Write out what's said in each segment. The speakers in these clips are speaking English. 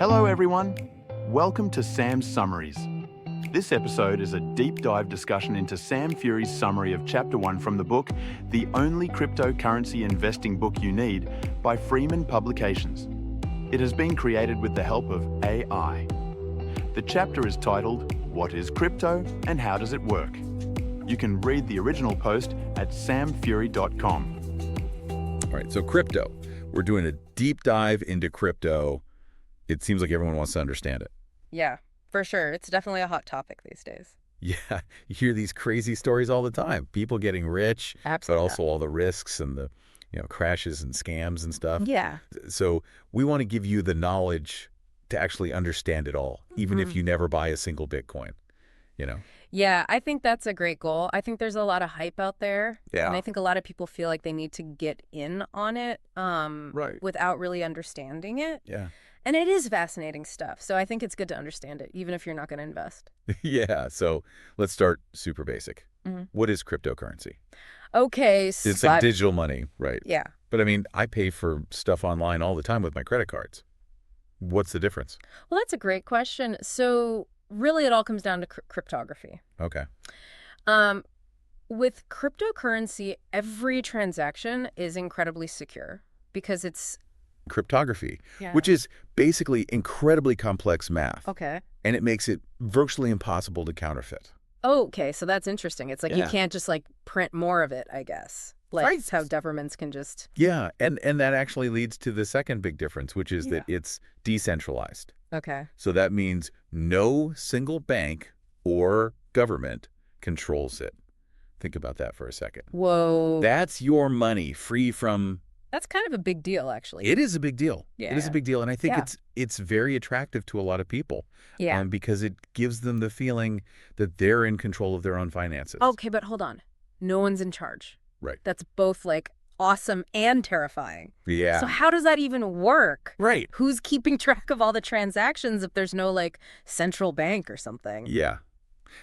Hello everyone, welcome to Sam's Summaries. This episode is a deep dive discussion into Sam Fury's summary of Chapter 1 from the book, The Only Cryptocurrency Investing Book You Need by Freeman Publications. It has been created with the help of AI. The chapter is titled, What is Crypto and How Does It Work? You can read the original post at samfury.com. All right, so crypto. We're doing a deep dive into crypto. It seems like everyone wants to understand it. Yeah, for sure. It's definitely a hot topic these days. Yeah, you hear these crazy stories all the time. People getting rich, Absolutely. but also all the risks and the crashes and scams and stuff. Yeah. So we want to give you the knowledge to actually understand it all, even if you never buy a single Bitcoin, Yeah, I think that's a great goal. I think there's a lot of hype out there. Yeah. And I think a lot of people feel like they need to get in on it Right. without really understanding it. Yeah. And it is fascinating stuff. So I think it's good to understand it, even if you're not going to invest. Yeah, so let's start super basic. Mhm. What is cryptocurrency? Okay. It's like digital money, right? Yeah. But I mean, I pay for stuff online all the time with my credit cards. What's the difference? Well, that's a great question. So really, it all comes down to cryptography. Okay. With cryptocurrency, every transaction is incredibly secure because it's... Cryptography, Yeah. which is basically incredibly complex math. Okay. And it makes it virtually impossible to counterfeit. Oh, okay. So that's interesting. It's like you Yeah. can't just like print more of it, I guess. Like Right. it's how governments can just... Yeah, and that actually leads to the second big difference, which is that it's decentralized. Okay. So that means no single bank or government controls it. Think about that for a second. Whoa. That's your money, free from... That's kind of a big deal, actually. It is a big deal. It is a Yeah. big deal, and I think Yeah. it's very attractive to a lot of people. Yeah. Because it gives them the feeling that they're in control of their own finances. Okay, but hold on. No one's in charge. Right. That's both like awesome and terrifying. Yeah. So how does that even work? Right. Who's keeping track of all the transactions if there's no like central bank or something? Yeah.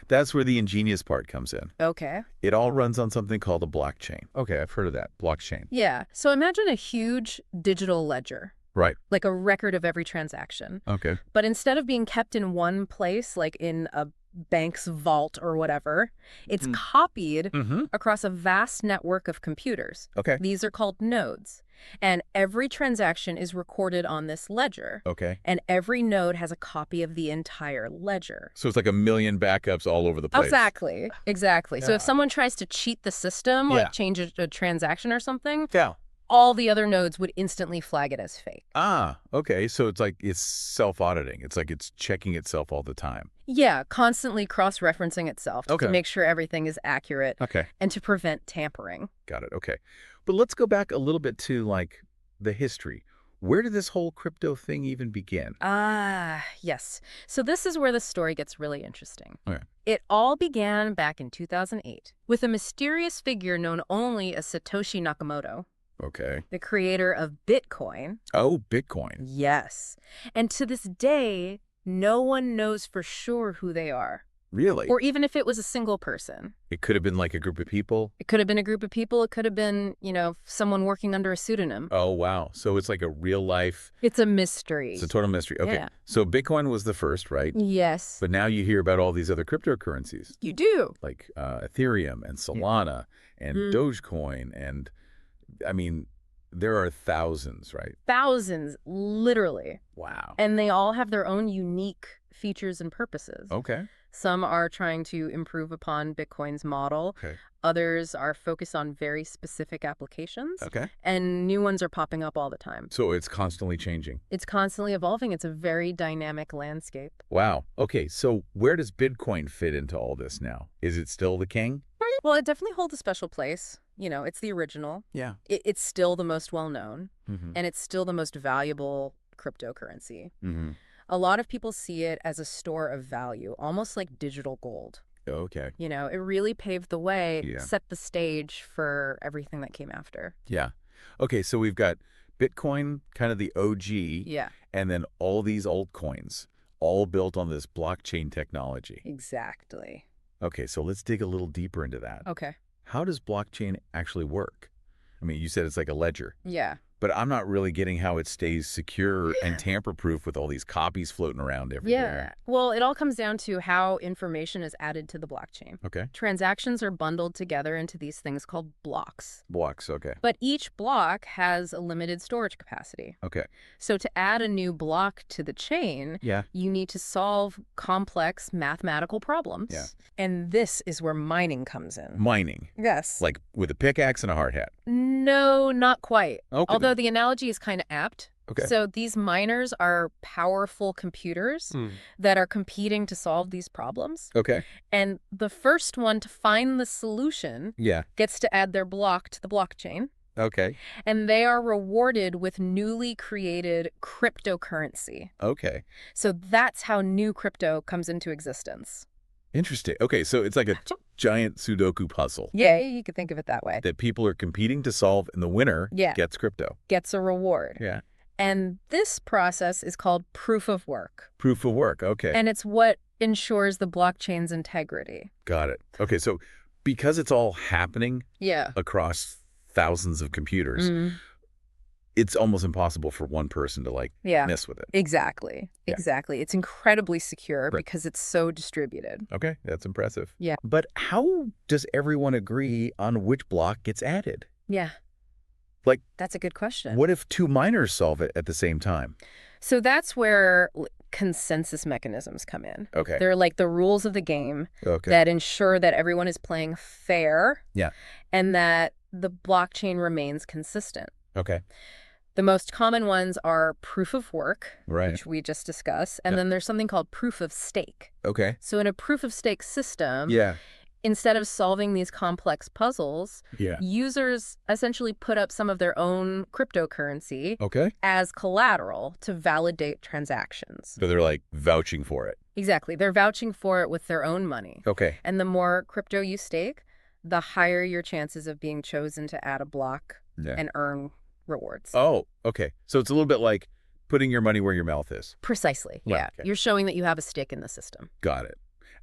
That's where the ingenious part comes in. Okay. It all runs on something called a blockchain. Okay, I've heard of that. Blockchain. Yeah. So imagine a huge digital ledger, Right. like a record of every transaction. Okay. But instead of being kept in one place, like in a bank's vault or whatever, it's copied Mm-hmm. across a vast network of computers. Okay. These are called nodes. And every transaction is recorded on this ledger. Okay. And every node has a copy of the entire ledger. So it's like a million backups all over the place. Exactly. Exactly. So Yeah. if someone tries to cheat the system, Yeah. like change a transaction or something, Yeah. all the other nodes would instantly flag it as fake. Ah, okay. So it's like it's self-auditing. It's like it's checking itself all the time. Yeah, constantly cross-referencing itself Okay. to make sure everything is accurate Okay. and to prevent tampering. Got it. Okay. But let's go back a little bit to like the history. Where did this whole crypto thing even begin? Ah, yes. So this is where the story gets really interesting. Okay. It all began back in 2008 with a mysterious figure known only as Satoshi Nakamoto, Okay. the creator of Bitcoin. Oh, Bitcoin. Yes. And to this day, no one knows for sure who they are, Really? or even if it was a single person. It could have been like a group of people. It could have been a group of people. It could have been, someone working under a pseudonym. Oh, wow. So it's like a real life. It's a mystery. It's a total mystery. Okay. Yeah. So Bitcoin was the first, right? Yes. But now you hear about all these other cryptocurrencies You do. like Ethereum and Solana and Dogecoin. And I mean, there are thousands, right? Thousands, literally. Wow. And they all have their own unique features and purposes. Okay. Some are trying to improve upon Bitcoin's model. Okay. Others are focused on very specific applications. Okay. And new ones are popping up all the time. So it's constantly changing. It's constantly evolving. It's a very dynamic landscape. Wow. Okay. So where does Bitcoin fit into all this now? Is it still the king? Well, it definitely holds a special place. It's the original. Yeah. It's still the most well-known. Mm-hmm. And it's still the most valuable cryptocurrency. Mm-hmm. A lot of people see it as a store of value, almost like digital gold. Okay. It really paved the way, Yeah. set the stage for everything that came after. Yeah. Okay. So we've got Bitcoin, kind of the OG, Yeah, and then all these altcoins, all built on this blockchain technology. exactly. Okay. So let's dig a little deeper into that. Okay. How does blockchain actually work? I mean, you said it's like a ledger. Yeah. but I'm not really getting how it stays secure and tamper-proof with all these copies floating around everywhere. Well, it all comes down to how information is added to the blockchain. Okay. Transactions are bundled together into these things called blocks. Blocks, okay. But each block has a limited storage capacity. Okay. So to add a new block to the chain, Yeah. you need to solve complex mathematical problems. Yeah. And this is where mining comes in. Mining. Yes. Like with a pickaxe and a hard hat. No, not quite. Okay. Although the analogy is kind of apt. Okay. So these miners are powerful computers that are competing to solve these problems. Okay. And the first one to find the solution Yeah. gets to add their block to the blockchain. Okay. And they are rewarded with newly created cryptocurrency. Okay. So that's how new crypto comes into existence. Interesting. Okay, so it's like a giant Sudoku puzzle Yeah, you could think of it that way. that people are competing to solve, and the winner Yeah. gets crypto. Gets a reward. Yeah. And this process is called proof of work. Proof of work. Okay. And it's what ensures the blockchain's integrity. Got it. Okay, so because it's all happening Yeah. across thousands of computers, it's almost impossible for one person to Yeah. mess with it. Exactly. Yeah. Exactly. It's incredibly secure Right. because it's so distributed. Okay, that's impressive. Yeah. But how does everyone agree on which block gets added? Yeah. Like, That's a good question. what if two miners solve it at the same time? So that's where consensus mechanisms come in. Okay. They're like the rules of the game Okay. that ensure that everyone is playing fair. Yeah. And that the blockchain remains consistent. Okay. The most common ones are proof of work, Right. which we just discussed, and Yep. then there's something called proof of stake. Okay. So in a proof of stake system, Yeah. instead of solving these complex puzzles, Yeah. users essentially put up some of their own cryptocurrency Okay. as collateral to validate transactions. So they're like vouching for it. Exactly. They're vouching for it with their own money. Okay. And the more crypto you stake, the higher your chances of being chosen to add a block Yeah. and earn rewards. Oh, okay. So it's a little bit like putting your money where your mouth is. Precisely. Right, Yeah. okay. You're showing that you have a stake in the system. Got it.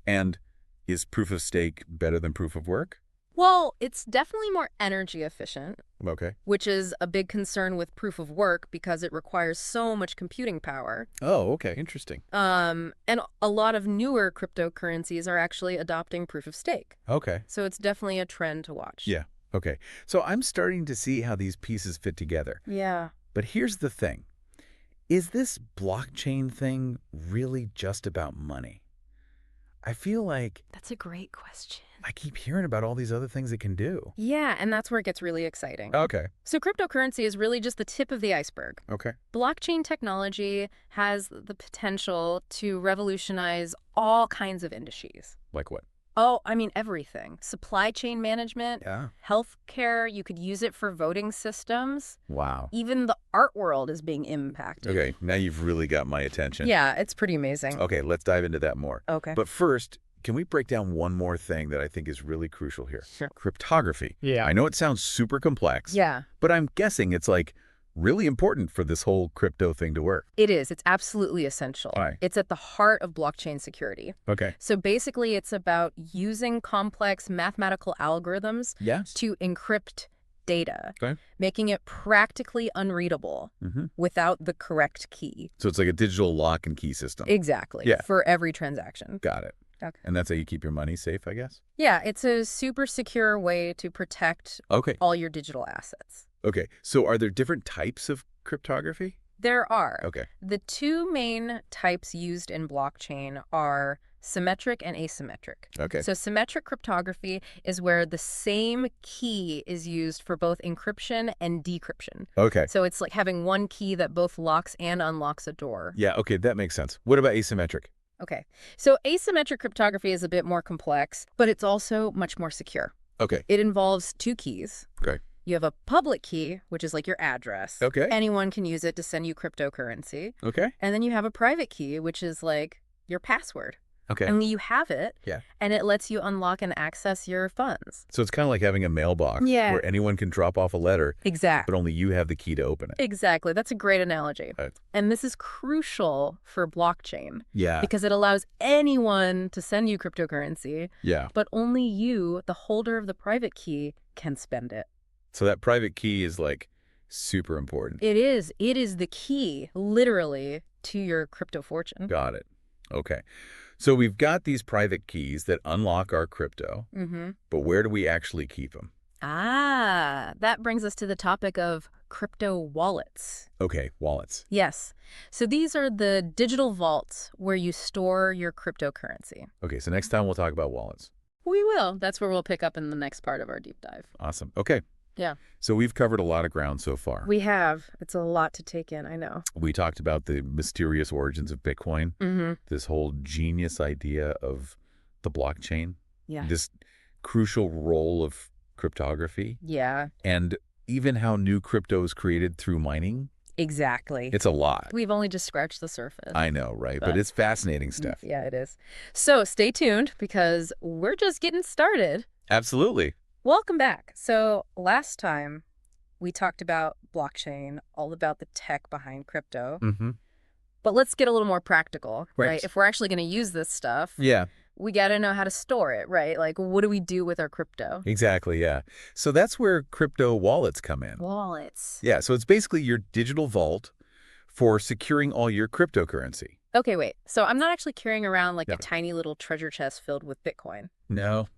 And is proof of stake better than proof of work? Well, it's definitely more energy efficient, Okay. which is a big concern with proof of work because it requires so much computing power. Oh, okay. Interesting. And a lot of newer cryptocurrencies are actually adopting proof of stake. Okay. So it's definitely a trend to watch. Yeah. Okay. So I'm starting to see how these pieces fit together. Yeah. But here's the thing. Is this blockchain thing really just about money? I feel like That's a great question. I keep hearing about all these other things it can do. Yeah, and that's where it gets really exciting. Okay. So cryptocurrency is really just the tip of the iceberg. Okay. Blockchain technology has the potential to revolutionize all kinds of industries. Like what? Oh, I mean, everything. Supply chain management, Yeah. healthcare, you could use it for voting systems. Wow. Even the art world is being impacted. Okay. Now you've really got my attention. Yeah, it's pretty amazing. Okay. Let's dive into that more. Okay. But first, can we break down one more thing that I think is really crucial here? Sure. Cryptography. Yeah. I know it sounds super complex. Yeah, But I'm guessing it's like really important for this whole crypto thing to work. it is. It's absolutely essential. Why? It's at the heart of blockchain security. Okay. So basically, it's about using complex mathematical algorithms Yes. to encrypt data, Okay. making it practically unreadable Mm-hmm. without the correct key. So it's like a digital lock and key system. Exactly. Yeah. For every transaction. Got it. Okay. And that's how you keep your money safe, I guess? Yeah, it's a super secure way to protect Okay. all your digital assets. Okay. So are there different types of cryptography? There are. Okay. The two main types used in blockchain are symmetric and asymmetric. Okay. So symmetric cryptography is where the same key is used for both encryption and decryption. Okay. So it's like having one key that both locks and unlocks a door. Yeah. Okay. That makes sense. What about asymmetric? Okay. So asymmetric cryptography is a bit more complex, but it's also much more secure. Okay. It involves two keys. Okay. You have a public key, which is like your address. Okay. Anyone can use it to send you cryptocurrency. Okay. And then you have a private key, which is like your password. Okay. And you have it. Yeah. And it lets you unlock and access your funds. So it's kind of like having a mailbox Yeah. where anyone can drop off a letter, Exactly. but only you have the key to open it. Exactly. That's a great analogy. Right. And this is crucial for blockchain Yeah. because it allows anyone to send you cryptocurrency, Yeah. but only you, the holder of the private key, can spend it. So that private key is like Super important. It is. It is the key, literally, to your crypto fortune. Got it. Okay. So we've got these private keys that unlock our crypto, but where do we actually keep them? That brings us to the topic of crypto wallets. Okay, wallets. Yes. So these are the digital vaults where you store your cryptocurrency. Okay, so next time we'll talk about wallets. We will. That's where we'll pick up in the next part of our deep dive. Awesome. Okay. Yeah. So we've covered a lot of ground so far. We have. It's a lot to take in, I know. We talked about the mysterious origins of Bitcoin, this whole genius idea of the blockchain, this crucial role of cryptography, and even how new crypto is created through mining. Exactly. It's a lot. We've only just scratched the surface. I know, right? But it's fascinating stuff. Yeah, it is. So stay tuned because we're just getting started. Absolutely. Welcome back. So last time we talked about blockchain, all about the tech behind crypto. But let's get a little more practical, right? If we're actually going to use this stuff, we got to know how to store it, right? Like, what do we do with our crypto? Exactly, yeah. So that's where crypto wallets come in. Wallets. Yeah, so it's basically your digital vault for securing all your cryptocurrency. Okay, wait. So I'm not actually carrying around like a tiny little treasure chest filled with Bitcoin. No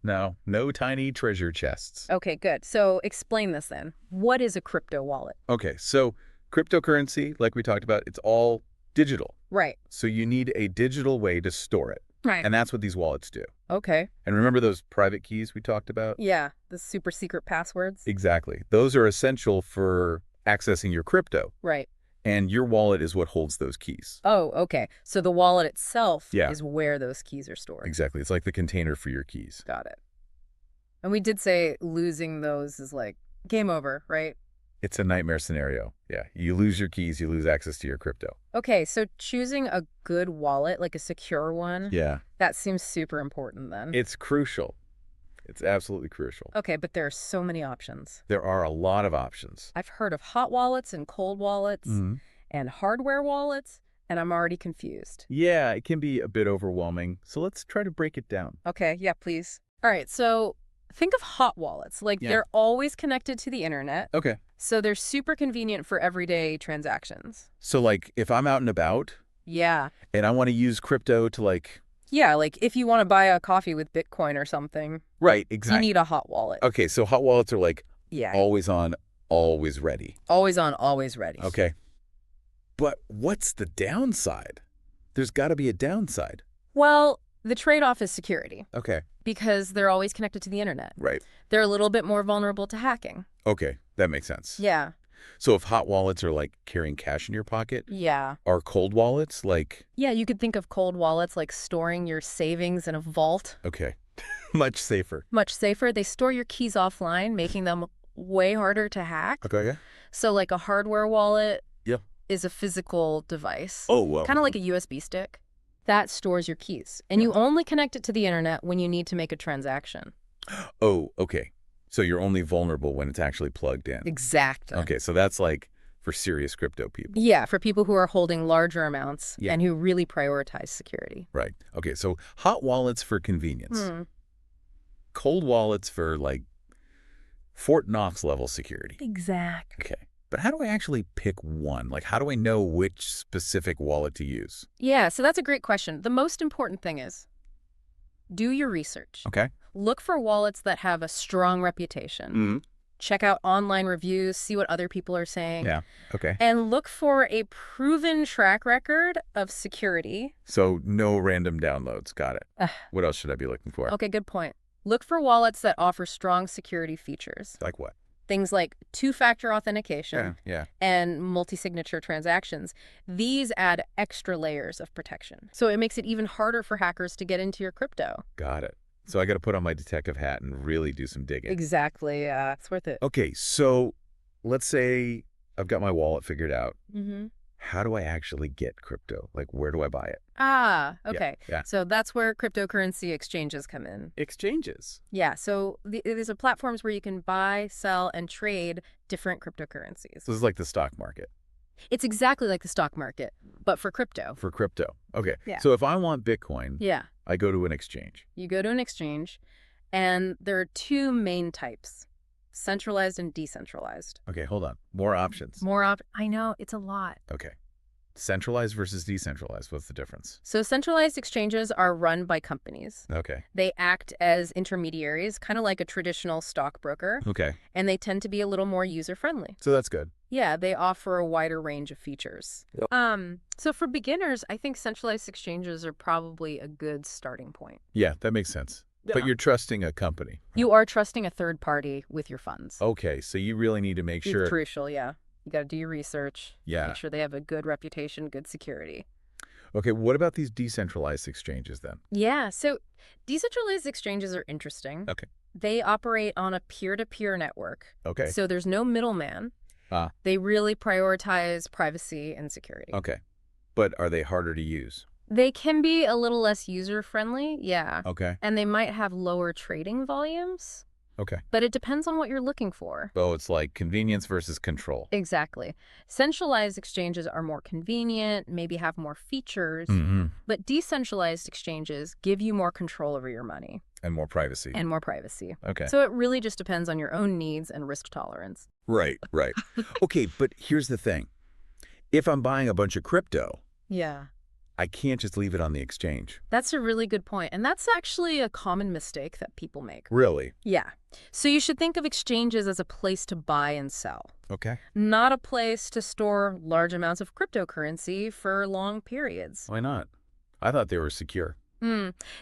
tiny treasure chests. Okay, good. So explain this then. What is a crypto wallet? Okay, so cryptocurrency, like we talked about, it's all digital. Right. So you need a digital way to store it. Right. And that's what these wallets do. Okay. And remember those private keys we talked about? Yeah, the super secret passwords. Exactly. Those are essential for accessing your crypto. Right. And your wallet is what holds those keys. Oh, okay. So the wallet itself is where those keys are stored. Exactly. It's like the container for your keys. Got it. And we did say losing those is like game over, right? It's a nightmare scenario. Yeah. You lose your keys, you lose access to your crypto. Okay, so choosing a good wallet, like a secure one, that seems super important then. It's crucial. It's absolutely crucial. Okay, but there are so many options. There are a lot of options. I've heard of hot wallets and cold wallets and hardware wallets, and I'm already confused. Yeah, it can be a bit overwhelming. So let's try to break it down. Okay, yeah, please. All right, so think of hot wallets. Like they're always connected to the internet. Okay. So they're super convenient for everyday transactions. So like if I'm out and about and I want to use crypto to like... Yeah, like if you want to buy a coffee with Bitcoin or something. Right, exactly. You need a hot wallet. Okay, so hot wallets are like always on, always ready. Always on, always ready. Okay. But what's the downside? There's got to be a downside. Well, the trade-off is security. Okay. Because they're always connected to the internet. Right. They're a little bit more vulnerable to hacking. Okay, that makes sense. Yeah. So if hot wallets are like carrying cash in your pocket, are cold wallets like... Yeah, you could think of cold wallets like storing your savings in a vault. Okay. Much safer. Much safer. They store your keys offline, making them way harder to hack. Okay, yeah. So like a hardware wallet is a physical device. Oh, well. Kind of like a USB stick. That stores your keys. And you only connect it to the internet when you need to make a transaction. Oh, okay. So you're only vulnerable when it's actually plugged in. Exactly. Okay, so that's like for serious crypto people. Yeah, for people who are holding larger amounts and who really prioritize security. Right. Okay, so hot wallets for convenience. Cold wallets for like Fort Knox level security. Exactly. Okay. But how do I actually pick one? Like, how do I know which specific wallet to use? Yeah, so that's a great question. The most important thing is do your research. Okay. Look for wallets that have a strong reputation. Check out online reviews, see what other people are saying. Yeah, okay. And look for a proven track record of security. So no random downloads. Got it. What else should I be looking for? Okay, good point. Look for wallets that offer strong security features. Like what? Things like two-factor authentication yeah. and multi-signature transactions. These add extra layers of protection. So it makes it even harder for hackers to get into your crypto. Got it. So I got to put on my detective hat and really do some digging. Exactly. It's worth it. Okay, so let's say I've got my wallet figured out. Mm-hmm. How do I actually get crypto? Like, where do I buy it? Okay. Yeah. So that's where cryptocurrency exchanges come in. Exchanges? Yeah. So these are platforms where you can buy, sell, and trade different cryptocurrencies. So this is like the stock market. It's exactly like the stock market, but for crypto. For crypto. Okay. Yeah. So if I want Bitcoin, yeah, I go to an exchange. You go to an exchange, and there are two main types. centralized and decentralized. Okay, hold on. More options. I know, it's a lot. Okay. Centralized versus decentralized. What's the difference? So centralized exchanges are run by companies. Okay. They act as intermediaries, kind of like a traditional stockbroker. Okay. And they tend to be a little more user-friendly. So that's good. Yeah, they offer a wider range of features. Yep. So for beginners, I think centralized exchanges are probably a good starting point. Yeah, that makes sense. Yeah. But you're trusting a company. You are trusting a third party with your funds. Okay, so you really need to make sure. It's crucial, yeah. You got to do your research. Yeah. Make sure they have a good reputation, good security. Okay, what about these decentralized exchanges then? Yeah, so decentralized exchanges are interesting. Okay. They operate on a peer-to-peer network. Okay. So there's no middleman. They really prioritize privacy and security. Okay. But are they harder to use? They can be a little less user-friendly, yeah. Okay. And they might have lower trading volumes. Okay. But it depends on what you're looking for. Oh, it's like convenience versus control. Exactly. Centralized exchanges are more convenient, maybe have more features, but decentralized exchanges give you more control over your money. And more privacy. Okay. So it really just depends on your own needs and risk tolerance. Right. Okay, but here's the thing. If I'm buying a bunch of crypto, yeah, I can't just leave it on the exchange. That's a really good point. And that's actually a common mistake that people make. Really? Yeah. So you should think of exchanges as a place to buy and sell. Okay. Not a place to store large amounts of cryptocurrency for long periods. Why not? I thought they were secure.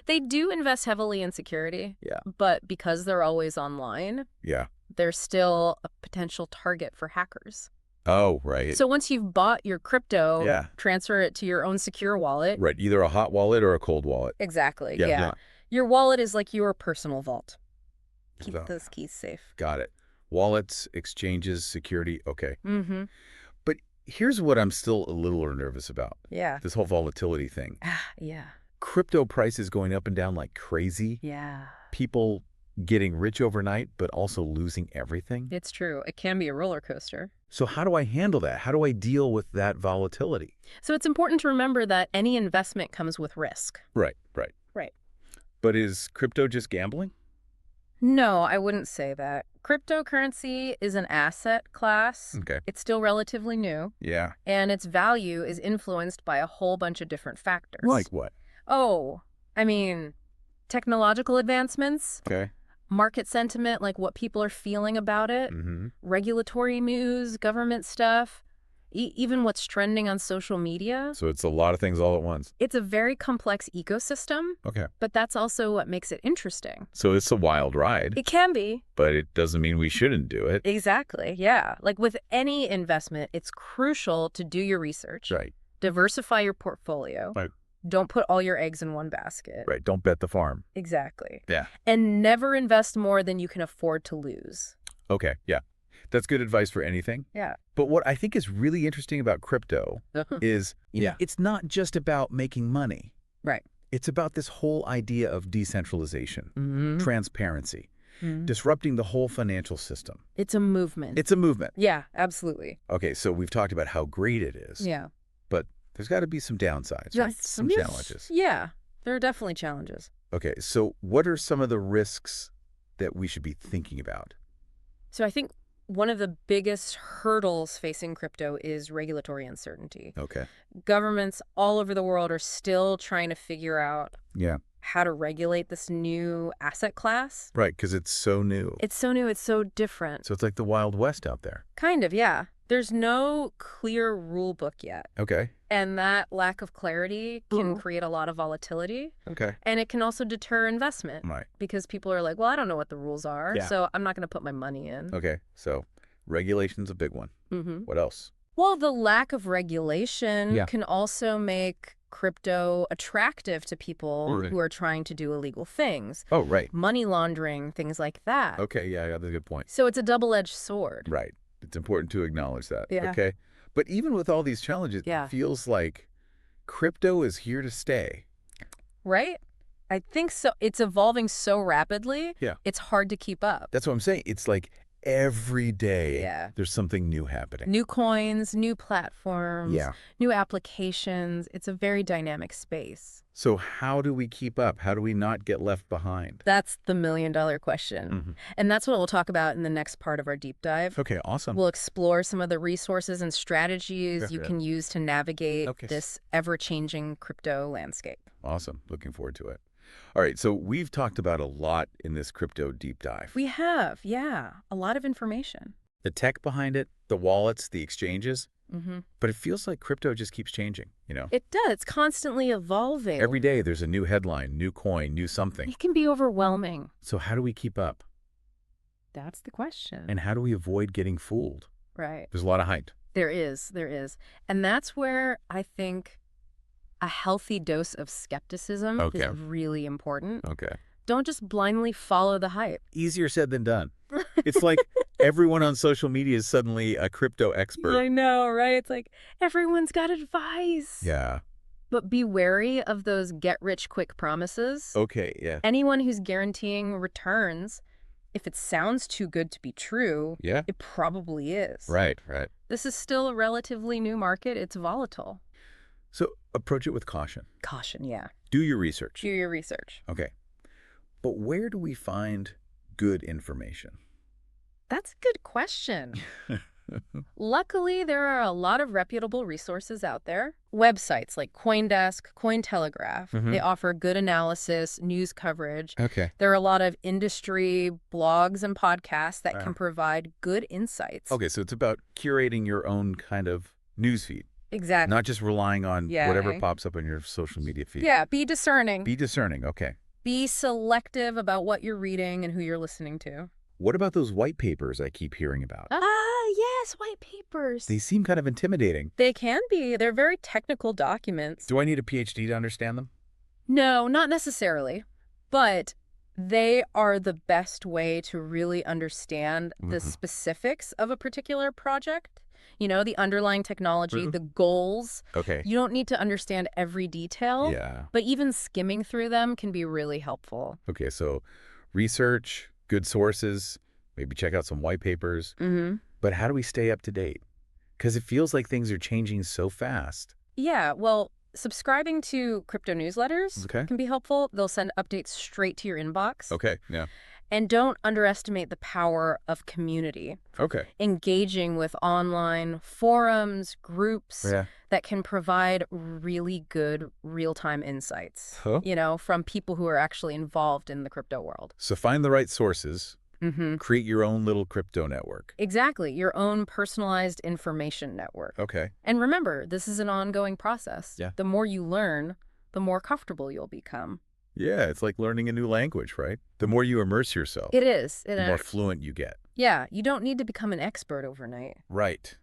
They do invest heavily in security. Yeah. But because they're always online, they're still a potential target for hackers. Oh, right. So once you've bought your crypto, transfer it to your own secure wallet. Right, either a hot wallet or a cold wallet. Exactly, yeah. Your wallet is like your personal vault. Keep those keys safe. Got it. Wallets, exchanges, security, okay. But here's what I'm still a little nervous about. Yeah. This whole volatility thing. Yeah. Crypto prices going up and down like crazy. Yeah. People getting rich overnight, but also losing everything. It's true. It can be a roller coaster. So how do I handle that? How do I deal with that volatility? So it's important to remember that any investment comes with risk. Right. But is crypto just gambling? No, I wouldn't say that. Cryptocurrency is an asset class. Okay. It's still relatively new. Yeah. And its value is influenced by a whole bunch of different factors. Like what? Oh, I mean, technological advancements. Okay. Market sentiment, like what people are feeling about it. Regulatory news, government stuff. Even what's trending on social media. So it's a lot of things all at once. It's a very complex ecosystem. Okay. But that's also what makes it interesting. So it's a wild ride. It can be. But it doesn't mean we shouldn't do it. Exactly, yeah. Like with any investment, it's crucial to do your research. Right. Diversify your portfolio. Right. Don't put all your eggs in one basket. Right. Don't bet the farm. Exactly. Yeah. And never invest more than you can afford to lose. Okay, yeah. That's good advice for anything. Yeah. But what I think is really interesting about crypto is it's not just about making money. Right. It's about this whole idea of decentralization, transparency, disrupting the whole financial system. It's a movement. It's a movement. Yeah, absolutely. Okay, so we've talked about how great it is. Yeah. But there's got to be some downsides, right? Some challenges. Yeah, there are definitely challenges. Okay, so what are some of the risks that we should be thinking about? So I think one of the biggest hurdles facing crypto is regulatory uncertainty. Okay. Governments all over the world are still trying to figure out how to regulate this new asset class. Right, because it's so new. It's so new. It's so different. So it's like the Wild West out there. Kind of, yeah. There's no clear rule book yet. Okay. And that lack of clarity can create a lot of volatility. Okay. And it can also deter investment. Right. Because people are like, well, I don't know what the rules are, so I'm not going to put my money in. Okay. So regulation's a big one. What else? Well, the lack of regulation can also make crypto attractive to people who are trying to do illegal things. Oh, right. Money laundering, things like that. Okay. Yeah, that's a good point. So it's a double-edged sword. Right. It's important to acknowledge that. Yeah. Okay. But even with all these challenges, it feels like crypto is here to stay. Right? I think so. It's evolving so rapidly. Yeah. It's hard to keep up. That's what I'm saying. It's like every day there's something new happening. New coins, new platforms, new applications. It's a very dynamic space. So how do we keep up? How do we not get left behind? That's the million-dollar question. And that's what we'll talk about in the next part of our deep dive. Okay, awesome. We'll explore some of the resources and strategies you can use to navigate this ever-changing crypto landscape. Awesome. Looking forward to it. All right, so we've talked about a lot in this crypto deep dive. We have, yeah. A lot of information. The tech behind it, the wallets, the exchanges. But it feels like crypto just keeps changing, you know? It does. It's constantly evolving. Every day there's a new headline, new coin, new something. It can be overwhelming. So how do we keep up? That's the question. And how do we avoid getting fooled? Right. There's a lot of hype. There is. And that's where I think a healthy dose of skepticism is really important. Okay. Don't just blindly follow the hype. Easier said than done. It's like everyone on social media is suddenly a crypto expert. I know, right? It's like everyone's got advice. Yeah. But be wary of those get-rich-quick promises. Okay, yeah. Anyone who's guaranteeing returns, if it sounds too good to be true, it probably is. Right. This is still a relatively new market. It's volatile. So approach it with caution. Caution, yeah. Do your research. Do your research. Okay. But where do we find good information? That's a good question. Luckily, there are a lot of reputable resources out there. Websites like CoinDesk, Cointelegraph, they offer good analysis, news coverage. Okay. There are a lot of industry blogs and podcasts that can provide good insights. Okay, so it's about curating your own kind of newsfeed. Exactly. Not just relying on whatever pops up on your social media feed. Yeah, be discerning. Be discerning, okay. Be selective about what you're reading and who you're listening to. What about those white papers I keep hearing about? Yes, white papers. They seem kind of intimidating. They can be. They're very technical documents. Do I need a PhD to understand them? No, not necessarily. But they are the best way to really understand the specifics of a particular project. You know, the underlying technology, the goals. Okay. You don't need to understand every detail. Yeah. But even skimming through them can be really helpful. Okay, so research, good sources, maybe check out some white papers. But how do we stay up to date? Because it feels like things are changing so fast. Yeah, well, subscribing to crypto newsletters can be helpful. They'll send updates straight to your inbox. Okay, yeah. And don't underestimate the power of community. Okay. Engaging with online forums, groups that can provide really good real-time insights, you know, from people who are actually involved in the crypto world. So find the right sources. Create your own little crypto network. Exactly. Your own personalized information network. Okay. And remember, this is an ongoing process. Yeah. The more you learn, the more comfortable you'll become. Yeah, it's like learning a new language, right? The more you immerse yourself, it is. the more fluent you get. Yeah, you don't need to become an expert overnight. Right.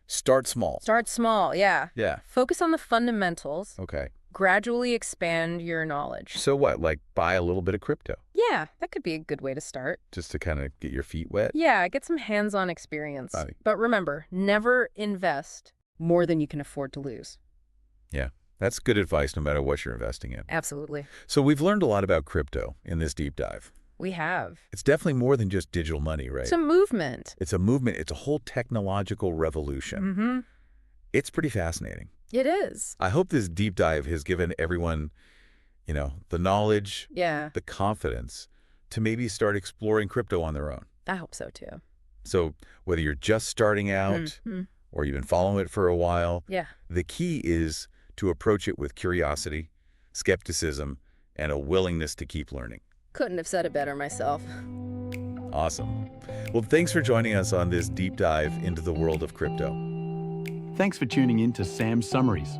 Start small. Start small, yeah. Yeah. Focus on the fundamentals. Okay. Gradually expand your knowledge. So what, like buy a little bit of crypto? Yeah, that could be a good way to start. Just to kind of get your feet wet? Yeah, get some hands-on experience. But remember, never invest more than you can afford to lose. Yeah. That's good advice no matter what you're investing in. Absolutely. So we've learned a lot about crypto in this deep dive. We have. It's definitely more than just digital money, right? It's a movement. It's a movement. It's a whole technological revolution. It's pretty fascinating. It is. I hope this deep dive has given everyone, you know, the knowledge, the confidence to maybe start exploring crypto on their own. I hope so too. So whether you're just starting out or you've been following it for a while, the key is to approach it with curiosity, skepticism, and a willingness to keep learning. Couldn't have said it better myself. Awesome. Well, thanks for joining us on this deep dive into the world of crypto. Thanks for tuning in to Sam's Summaries.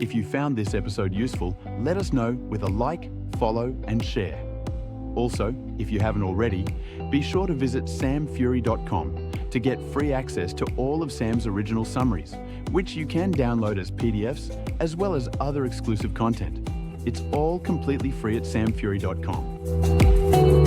If you found this episode useful, let us know with a like, follow, and share. Also, if you haven't already, be sure to visit samfury.com to get free access to all of Sam's original summaries, which you can download as PDFs, as well as other exclusive content. It's all completely free at samfury.com.